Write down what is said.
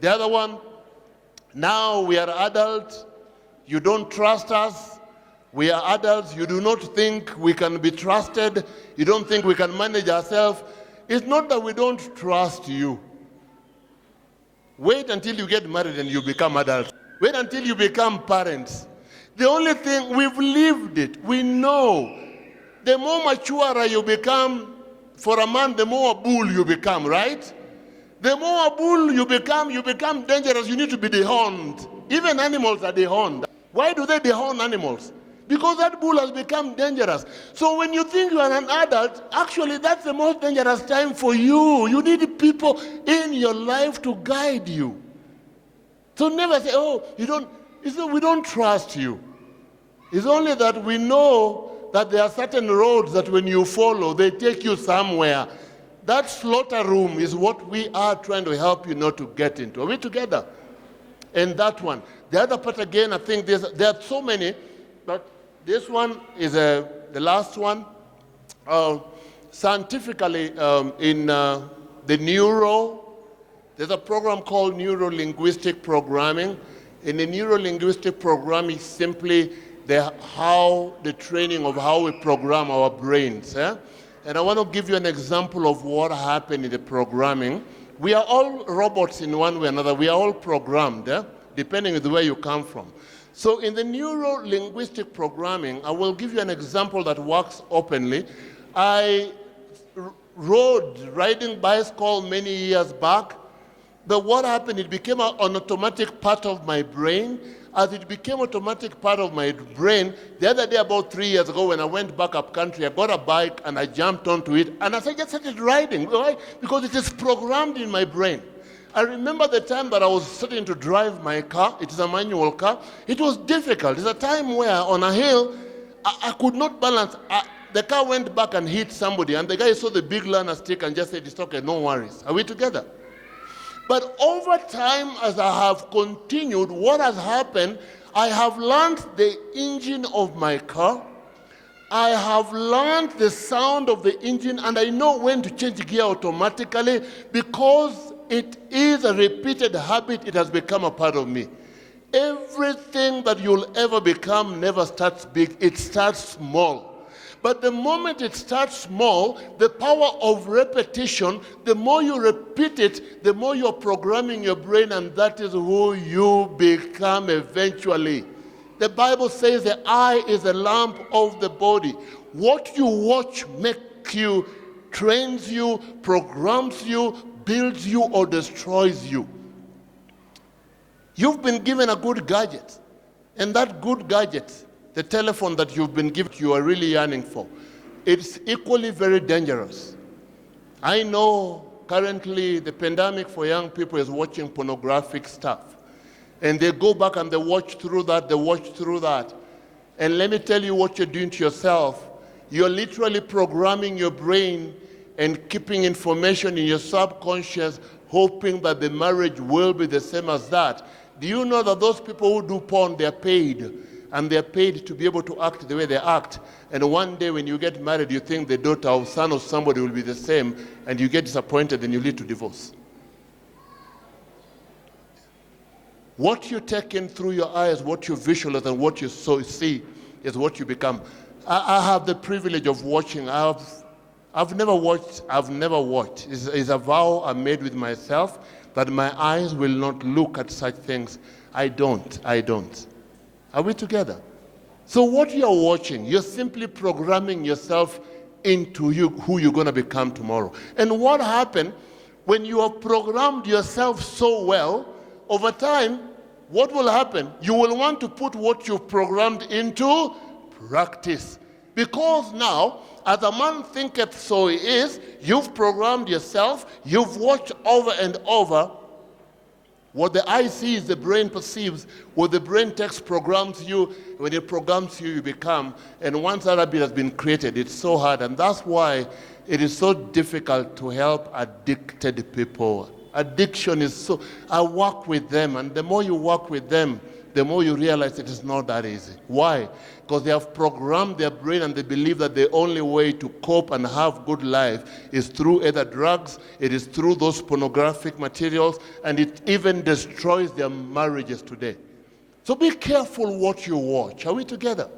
The other one, now we are adults, you don't trust us. We are adults, you do not think we can be trusted. You don't think we can manage ourselves. It's not that we don't trust you. Wait until you get married and you become adults. Wait until you become parents. The only thing, we've lived it. We know. The more mature you become, for a man, the more a bull you become, right? The more a bull you become dangerous. You need to be dehorned. Even animals are dehorned. Why do they dehorn animals? Because that bull has become dangerous. So when you think you are an adult, actually that's the most dangerous time for you. You need people in your life to guide you. So never say, oh, we don't trust you. It's only that we know that there are certain roads that when you follow, they take you somewhere. That slaughter room is what we are trying to help you not to get into. Are we together? And that one. The other part again, I think there are so many, but this one is the last one. Scientifically, in there's a program called neuro-linguistic programming. In the neuro-linguistic programming, simply the training of how we program our brains. And I want to give you an example of what happened in the programming. We are all robots in one way or another. We are all programmed, depending on where you come from. So in the neuro-linguistic programming, I will give you an example that works openly. I riding bicycle many years back, but what happened, it became an automatic part of my brain. As it became automatic part of my brain, the other day, about 3 years ago, when I went back up country, I got a bike and I jumped onto it, and I just started riding. Why? Because it is programmed in my brain. I remember the time that I was starting to drive my car. It is a manual car. It was difficult. It's a time where on a hill, I could not balance. The car went back and hit somebody, and the guy saw the big learner stick and just said, it's okay, no worries. Are we together? But over time, as I have continued, what has happened, I have learned the engine of my car. I have learned the sound of the engine, and I know when to change gear automatically because it is a repeated habit. It has become a part of me. Everything that you'll ever become never starts big. It starts small. But the moment it starts small, the power of repetition, the more you repeat it, the more you're programming your brain, and that is who you become eventually. The Bible says the eye is a lamp of the body. What you watch makes you, trains you, programs you, builds you, or destroys you. You've been given a good gadget, and that good gadget, the telephone that you've been given, you are really yearning for, it's equally very dangerous. I know currently the pandemic for young people is watching pornographic stuff. And they go back and they watch through that, And let me tell you what you're doing to yourself. You're literally programming your brain and keeping information in your subconscious, hoping that the marriage will be the same as that. Do you know that those people who do porn, they're paid? And they're paid to be able to act the way they act. And one day when you get married, you think the daughter or son of somebody will be the same, and you get disappointed and you lead to divorce. What you take in through your eyes, what you visualize, and what you see is what you become. I have the privilege of watching. I've never watched. It's a vow I made with myself that my eyes will not look at such things. I don't. Are we together? So what you're watching, you're simply programming yourself into who you're going to become tomorrow. And what happened when you have programmed yourself so well, over time, what will happen? You will want to put what you've programmed into practice. Because now, as a man thinketh, so he is. You've programmed yourself. You've watched over and over. What the eye sees, the brain perceives. What the brain takes programs you. When it programs you, you become. And once that habit has been created, it's so hard. And that's why it is so difficult to help addicted people. Addiction is so... I work with them. And the more you work with them, the more you realize it is not that easy. Why? Because they have programmed their brain and they believe that the only way to cope and have good life is through either drugs, it is through those pornographic materials, and it even destroys their marriages today. So be careful what you watch. Are we together?